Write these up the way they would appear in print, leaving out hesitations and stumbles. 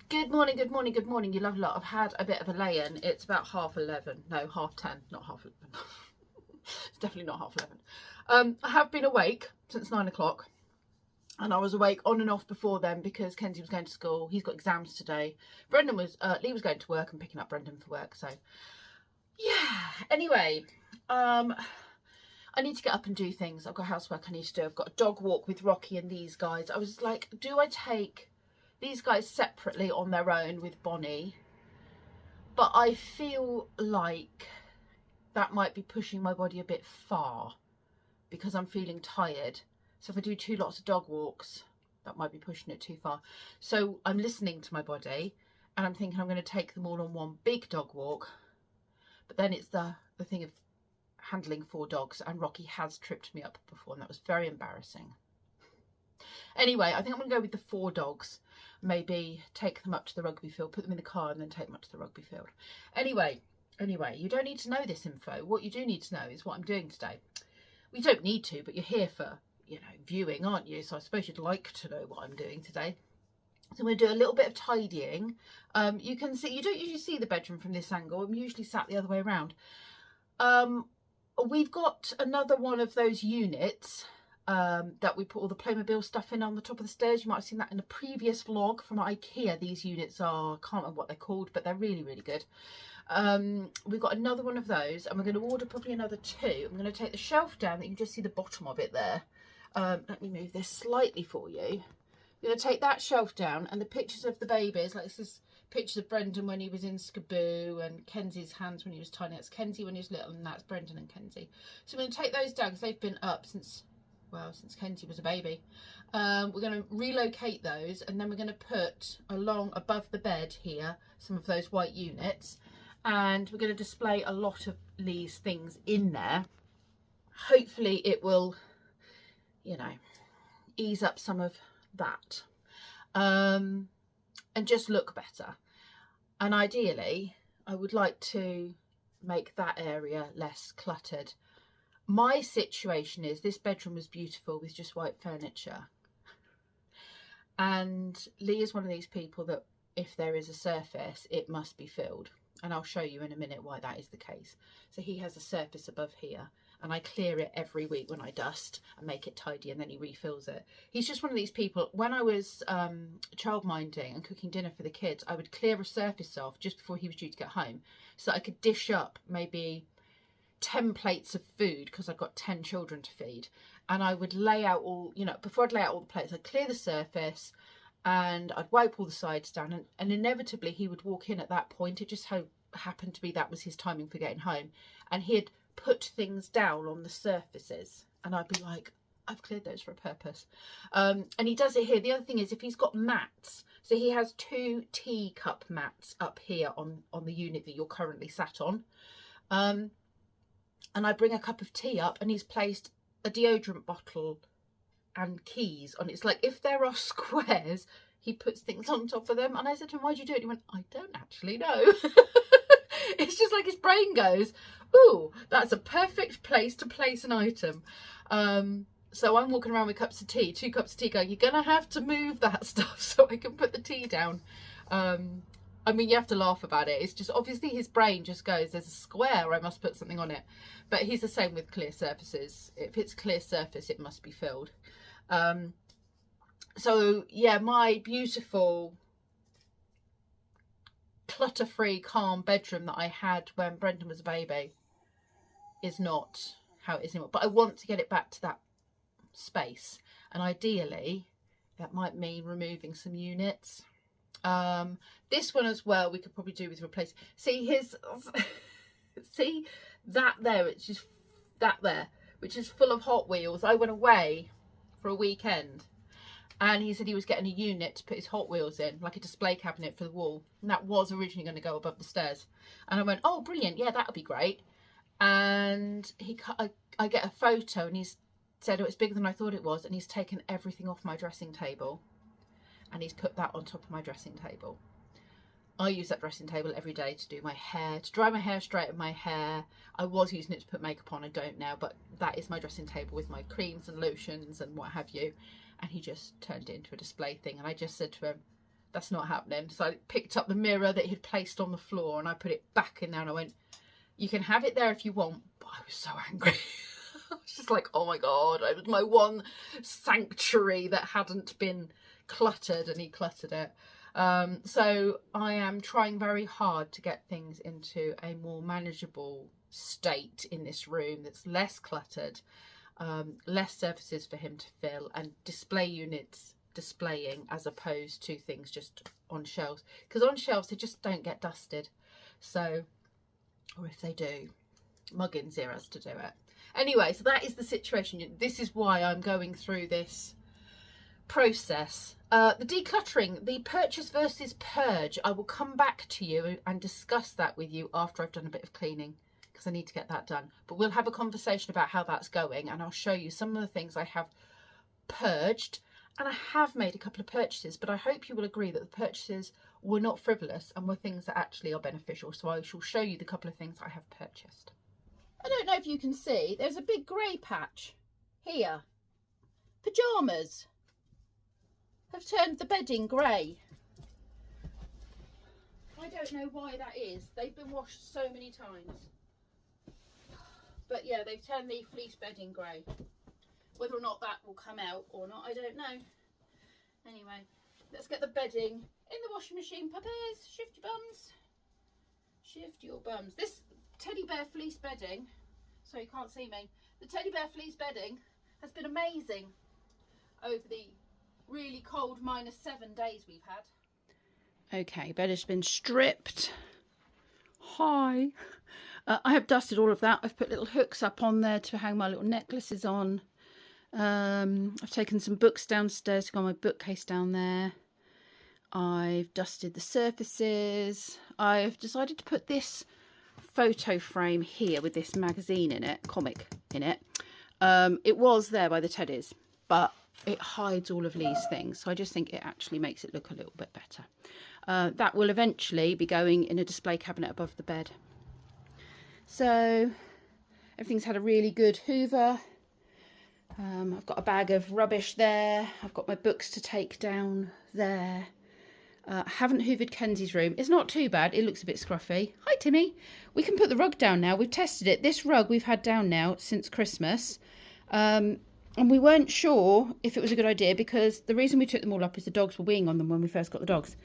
Good morning, good morning, good morning, you lovely lot. I've had a bit of a lay-in. It's about 11:30. No, 10:30, not 11:30. It's definitely not 11:30. I have been awake since 9 o'clock. And I was awake on and off before then because Kenzie was going to school. He's got exams today. Lee was going to work and picking up Brendan for work. So, yeah. Anyway, I need to get up and do things. I've got housework I need to do. I've got a dog walk with Rocky and these guys. I was like, do I take these guys separately on their own with Bonnie? But I feel like that might be pushing my body a bit far because I'm feeling tired. So if I do lots of dog walks, that might be pushing it too far. So I'm listening to my body and I'm thinking I'm going to take them all on one big dog walk. But then it's the thing of handling 4 dogs, and Rocky has tripped me up before and that was very embarrassing. Anyway, I think I'm going to go with the 4 dogs. Maybe take them up to the rugby field, put them in the car and then take them up to the rugby field. Anyway, you don't need to know this info. What you do need to know is what I'm doing today. Well, you don't need to, but you're here for, viewing, aren't you? So I suppose you'd like to know what I'm doing today. So I'm going to do a little bit of tidying. You can see, you don't usually see the bedroom from this angle. I'm usually sat the other way around. We've got another one of those units that we put all the Playmobil stuff in on the top of the stairs. You might have seen that in a previous vlog from IKEA. These units are, I can't remember what they're called, but they're really, really good. We've got another one of those and we're going to order probably another 2. I'm going to take the shelf down that you can just see the bottom of it there. Let me move this slightly for you. I'm going to take that shelf down and the pictures of the babies, like this is pictures of Brendan when he was in Skaboo and Kenzie's hands when he was tiny. That's Kenzie when he was little and that's Brendan and Kenzie. So I'm going to take those down because they've been up since Kenzie was a baby. We're going to relocate those and then we're going to put along above the bed here some of those white units, and we're going to display a lot of Lee's things in there. Hopefully it will, ease up some of that and just look better. And ideally I would like to make that area less cluttered. My situation is this bedroom was beautiful with just white furniture, and Lee is one of these people that if there is a surface it must be filled, and I'll show you in a minute why that is the case. So he has a surface above here and I clear it every week when I dust and make it tidy, and then he refills it. He's just one of these people. When I was childminding and cooking dinner for the kids, I would clear a surface off just before he was due to get home so that I could dish up maybe 10 plates of food because I've got 10 children to feed, and I would lay out all, before I'd lay out all the plates, I'd clear the surface and I'd wipe all the sides down, and inevitably he would walk in at that point. It just happened to be that was his timing for getting home, and he'd put things down on the surfaces and I'd be like, I've cleared those for a purpose. And he does it here. The other thing is if he's got mats, so he has 2 teacup mats up here on the unit that you're currently sat on. And I bring a cup of tea up and he's placed a deodorant bottle and keys on it. It's like if there are squares, he puts things on top of them. And I said to him, why'd you do it? He went, I don't actually know. It's just like his brain goes, ooh, that's a perfect place to place an item. So I'm walking around with cups of tea, 2 cups of tea going, you're going to have to move that stuff so I can put the tea down. I mean, you have to laugh about it. It's just obviously his brain just goes, there's a square, I must put something on it. But he's the same with clear surfaces. If it's clear surface, it must be filled. So yeah, my beautiful clutter-free, calm bedroom that I had when Brendan was a baby is not how it is anymore. But I want to get it back to that space. And ideally, that might mean removing some units. This one as well we could probably do with replace. See that there, it's just that there, which is full of Hot Wheels. I went away for a weekend and he said he was getting a unit to put his Hot Wheels in, like a display cabinet for the wall, and that was originally going to go above the stairs. And I went, oh brilliant, yeah, that would be great. And I get a photo and he's said, oh, it's bigger than I thought it was, and he's taken everything off my dressing table and he's put that on top of my dressing table. I use that dressing table every day to do my hair, to dry my hair, straighten my hair. I was using it to put makeup on, I don't now, but that is my dressing table with my creams and lotions and what have you. And he just turned it into a display thing. And I just said to him, that's not happening. So I picked up the mirror that he'd placed on the floor and I put it back in there, and I went, you can have it there if you want. But I was so angry. I was just like, oh my God, it was my one sanctuary that hadn't been cluttered, and he cluttered it. So I am trying very hard to get things into a more manageable state in this room that's less cluttered, less surfaces for him to fill, and display units displaying as opposed to things just on shelves, because on shelves they just don't get dusted. So, or if they do, Muggins here has to do it. Anyway, so that is the situation. This is why I'm going through this process. The decluttering, the purchase versus purge, I will come back to you and discuss that with you after I've done a bit of cleaning, because I need to get that done. But we'll have a conversation about how that's going, and I'll show you some of the things I have purged. And I have made a couple of purchases, but I hope you will agree that the purchases were not frivolous and were things that actually are beneficial. So I shall show you the couple of things I have purchased. I don't know if you can see, there's a big grey patch here. Pyjamas have turned the bedding grey. I don't know why that is. They've been washed so many times. But yeah, they've turned the fleece bedding grey. Whether or not that will come out or not, I don't know. Anyway, let's get the bedding in the washing machine, puppies. Shift your bums. Shift your bums. This teddy bear fleece bedding, so you can't see me, the teddy bear fleece bedding has been amazing over the really cold -7 days we've had. Okay, bed has been stripped. Hi. I have dusted all of that. I've put little hooks up on there to hang my little necklaces on. I've taken some books downstairs, got my bookcase down there. I've dusted the surfaces. I've decided to put this photo frame here with this magazine in it, comic in it. It was there by the teddies, but it hides all of these things, so I just think it actually makes it look a little bit better. That will eventually be going in a display cabinet above the bed. So everything's had a really good hoover. I've got a bag of rubbish there. I've got my books to take down there. I haven't hoovered Kenzie's room. It's not too bad. It looks a bit scruffy. Hi, Timmy. We can put the rug down now. We've tested it. This rug we've had down now since Christmas. And we weren't sure if it was a good idea, because the reason we took them all up is the dogs were weeing on them when we first got the dogs.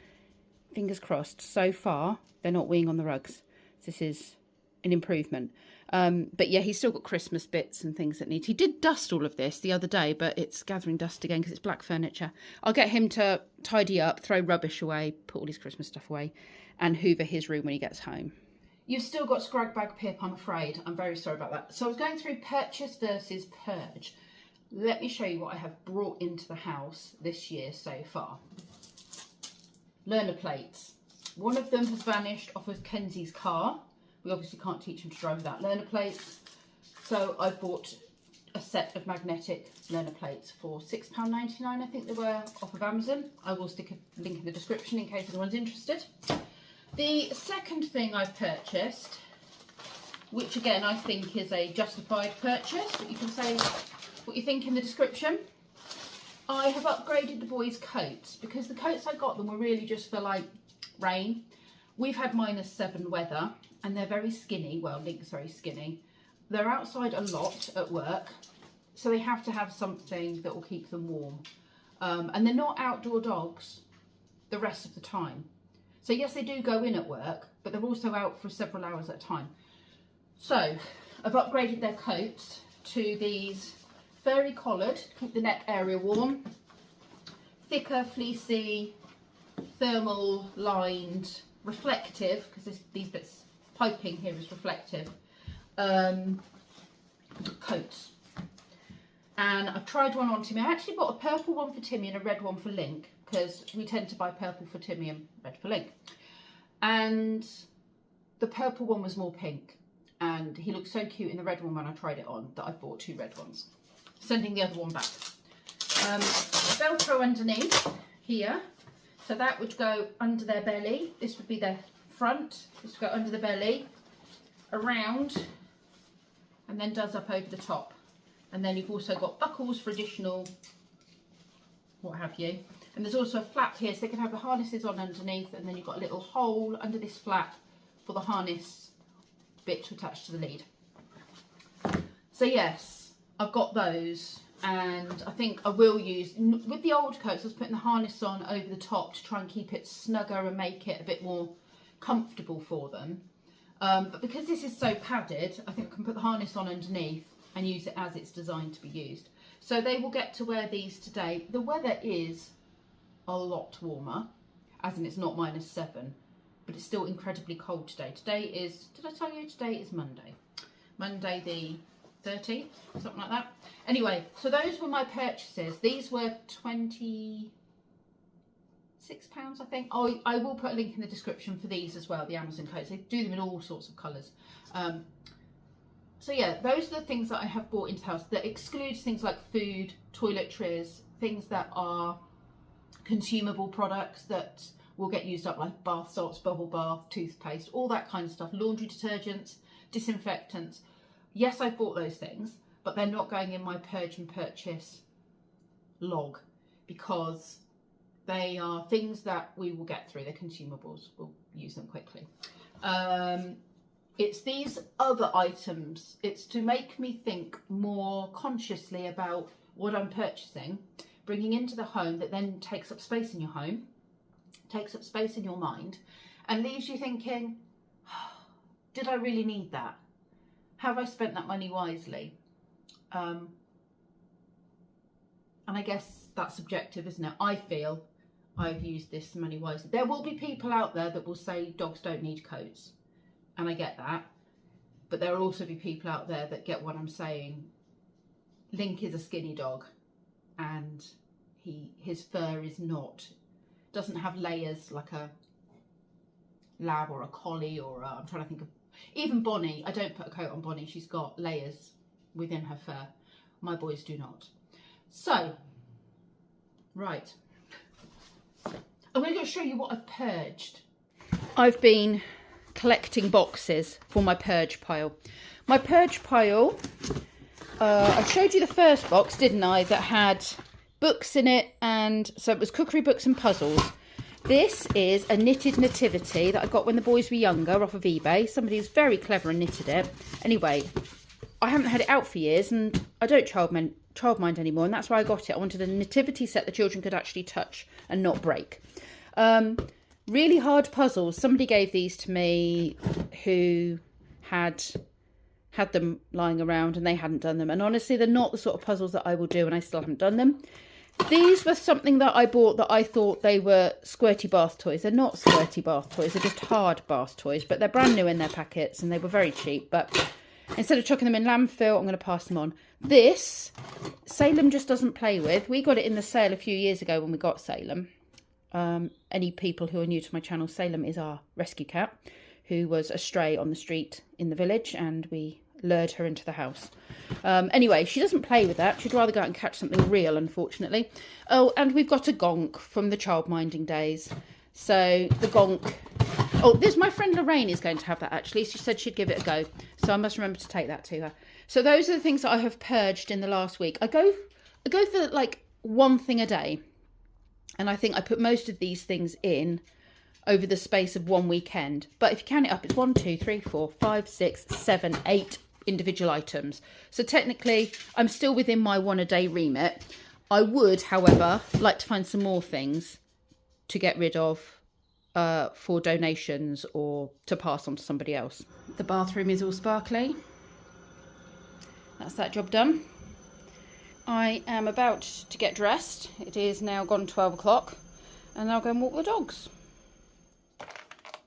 Fingers crossed. So far, they're not weeing on the rugs. This is an improvement. But yeah, he's still got Christmas bits and things that need. He did dust all of this the other day, but it's gathering dust again because it's black furniture. I'll get him to tidy up, throw rubbish away, put all his Christmas stuff away, and hoover his room when he gets home. You've still got Scrag Bag Pip, I'm afraid. I'm very sorry about that. So I was going through purchase versus purge. Let me show you what I have brought into the house this year so far. Learner plates. One of them has vanished off of Kenzie's car. We obviously can't teach him to drive without learner plates. So I bought a set of magnetic learner plates for £6.99, I think they were, off of Amazon. I will stick a link in the description in case anyone's interested. The second thing I've purchased, which again I think is a justified purchase, but you can say what you think in the description. I have upgraded the boys' coats, because the coats I got them were really just for like rain. We've had -7 weather and they're very skinny. Well, Link's very skinny. They're outside a lot at work, so they have to have something that will keep them warm. And they're not outdoor dogs the rest of the time. So yes, they do go in at work, but they're also out for several hours at a time. So I've upgraded their coats to these furry collared, keep the neck area warm, thicker, fleecy, thermal lined, reflective, because these bits, piping here is reflective, coats. And I've tried one on Timmy. I actually bought a purple one for Timmy and a red one for Link, because we tend to buy purple for Timmy and red for Link. And the purple one was more pink, and he looked so cute in the red one when I tried it on that I bought 2 red ones. Sending the other one back. Velcro underneath here, so that would go under their belly. This would be their front. This would go under the belly, around, and then does up over the top. And then you've also got buckles for additional what have you. And there's also a flap here, so they can have the harnesses on underneath, and then you've got a little hole under this flap for the harness bit to attach to the lead. So yes, I've got those, and I think I will use, with the old coats, I was putting the harness on over the top to try and keep it snugger and make it a bit more comfortable for them. But because this is so padded, I think I can put the harness on underneath and use it as it's designed to be used. So they will get to wear these today. The weather is a lot warmer, as in it's not -7, but it's still incredibly cold today. Today is, did I tell you, today is Monday. Monday the 30th, something like that. Anyway, so those were my purchases. These were £26, I think. Oh, I will put a link in the description for these as well, the Amazon coats. They do them in all sorts of colours. So yeah, those are the things that I have bought into the house. That excludes things like food, toiletries, things that are consumable products that will get used up, like bath salts, bubble bath, toothpaste, all that kind of stuff, laundry detergents, disinfectants. Yes, I've bought those things, but they're not going in my purge and purchase log because they are things that we will get through. They're consumables. We'll use them quickly. It's these other items. It's to make me think more consciously about what I'm purchasing, bringing into the home, that then takes up space in your home, takes up space in your mind, and leaves you thinking, oh, did I really need that? Have I spent that money wisely? And I guess that's subjective, isn't it? I feel I've used this money wisely. There will be people out there that will say dogs don't need coats, and I get that, but there will also be people out there that get what I'm saying. Link is a skinny dog, and his fur is not, doesn't have layers like a lab or a collie or I'm trying to think of, even Bonnie. I don't put a coat on Bonnie. She's got layers within her fur. My boys do not. So, right. I'm going to go show you what I've purged. I've been collecting boxes for my purge pile. My purge pile, I showed you the first box, didn't I, that had books in it, and so it was cookery books and puzzles. This is a knitted nativity that I got when the boys were younger off of eBay. Somebody was very clever and knitted it. Anyway, I haven't had it out for years, and I don't childmind anymore, and that's why I got it. I wanted a nativity set the children could actually touch and not break. Really hard puzzles. Somebody gave these to me who had them lying around and they hadn't done them, and honestly they're not the sort of puzzles that I will do, and I still haven't done them. These were something that I bought that I thought they were squirty bath toys. They're not squirty bath toys, they're just hard bath toys, but they're brand new in their packets and they were very cheap. But instead of chucking them in landfill, I'm going to pass them on. This, Salem just doesn't play with. We got it in the sale a few years ago when we got Salem. Any people who are new to my channel, Salem is our rescue cat who was astray on the street in the village, and we lured her into the house. Anyway, she doesn't play with that. She'd rather go out and catch something real, unfortunately. Oh, and we've got a gonk from the childminding days. So the gonk. Oh, there's my friend Lorraine is going to have that, actually. She said she'd give it a go, so I must remember to take that to her. So those are the things that I have purged in the last week. I go for like one thing a day, and I think I put most of these things in over the space of one weekend. But if you count it up, it's 1, 2, 3, 4, 5, 6, 7, 8 individual items. So technically, I'm still within my one a day remit. I would, however, like to find some more things to get rid of for donations or to pass on to somebody else. The bathroom is all sparkly. That's that job done. I am about to get dressed. It is now gone 12 o'clock, and I'll go and walk the dogs.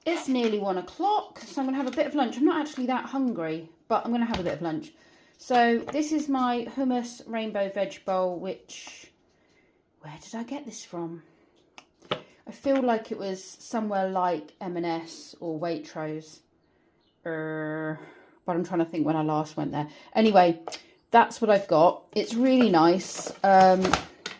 It's nearly 1 o'clock, so I'm going to have a bit of lunch. I'm not actually that hungry, but I'm going to have a bit of lunch. So this is my hummus rainbow veg bowl, which, where did I get this from? I feel like it was somewhere like M&S or Waitrose. But I'm trying to think when I last went there. Anyway, that's what I've got. It's really nice. There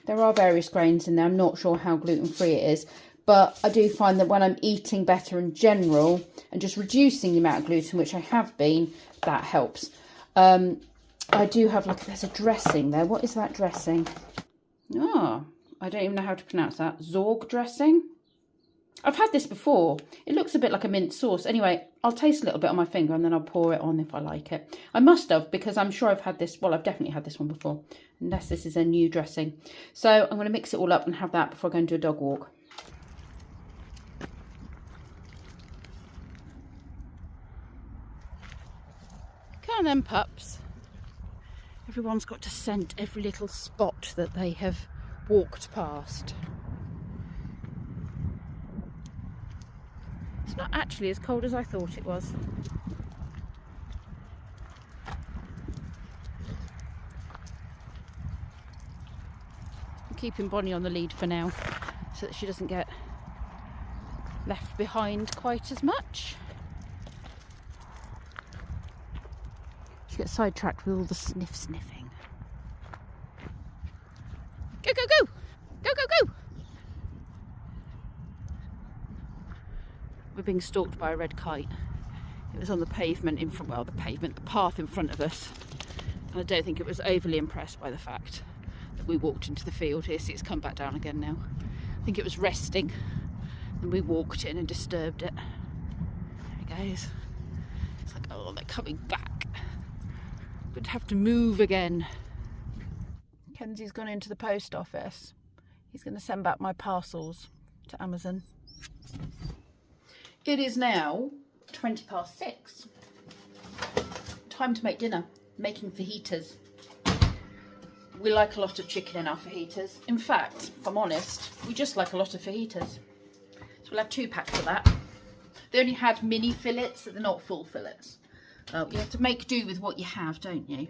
are various grains in there. I'm not sure how gluten-free it is. But I do find that when I'm eating better in general and just reducing the amount of gluten, which I have been, that helps. I do have, like, there's a dressing there. What is that dressing? Ah, I don't even know how to pronounce that. Zorg dressing. I've had this before. It looks a bit like a mint sauce. Anyway, I'll taste a little bit on my finger and then I'll pour it on if I like it. I must have, because I'm sure I've had this. Well, I've definitely had this one before, unless this is a new dressing. So I'm going to mix it all up and have that before I go and do a dog walk. Come on then, pups. Everyone's got to scent every little spot that they have walked past. It's not actually as cold as I thought it was. I'm keeping Bonnie on the lead for now so that she doesn't get left behind quite as much. She gets sidetracked with all the sniffing. Go, go, go! Go, go, go! We're being stalked by a red kite. It was on the pavement in front, well, the path in front of us. And I don't think it was overly impressed by the fact that we walked into the field. Here, see, it's come back down again now. I think it was resting and we walked in and disturbed it. There it goes. It's like, oh, they're coming back. Would have to move again. Kenzie's gone into the post office. He's going to send back my parcels to Amazon. It is now 6:20. Time to make dinner. Making fajitas. We like a lot of chicken in our fajitas. In fact, if I'm honest, we just like a lot of fajitas. So we'll have 2 packs of that. They only had mini fillets, so they're not full fillets. You have to make do with what you have, don't you?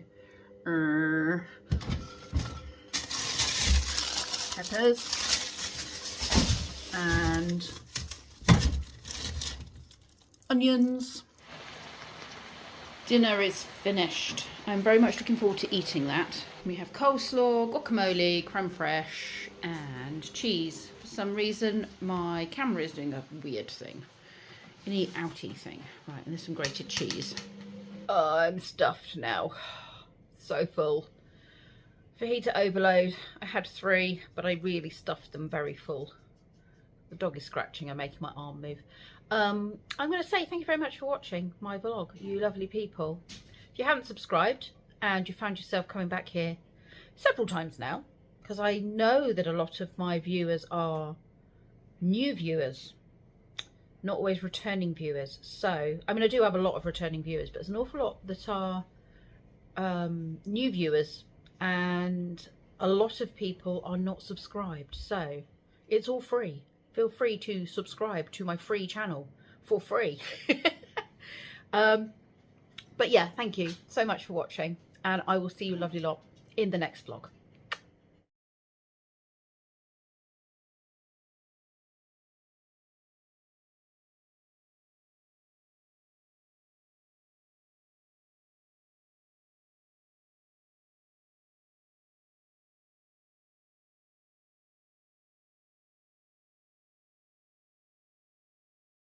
Peppers. And onions. Dinner is finished. I'm very much looking forward to eating that. We have coleslaw, guacamole, creme fraiche and cheese. For some reason my camera is doing a weird thing. Any outy thing. Right, and there's some grated cheese. Oh, I'm stuffed now. So full. Fajita overload. I had 3, but I really stuffed them very full. The dog is scratching and making my arm move. I'm going to say thank you very much for watching my vlog, you lovely people. If you haven't subscribed and you found yourself coming back here several times now, because I know that a lot of my viewers are new viewers, not always returning viewers. So, I mean, I do have a lot of returning viewers, but there's an awful lot that are new viewers, and a lot of people are not subscribed. So, it's all free. Feel free to subscribe to my free channel for free. But yeah, thank you so much for watching, and I will see you lovely lot in the next vlog.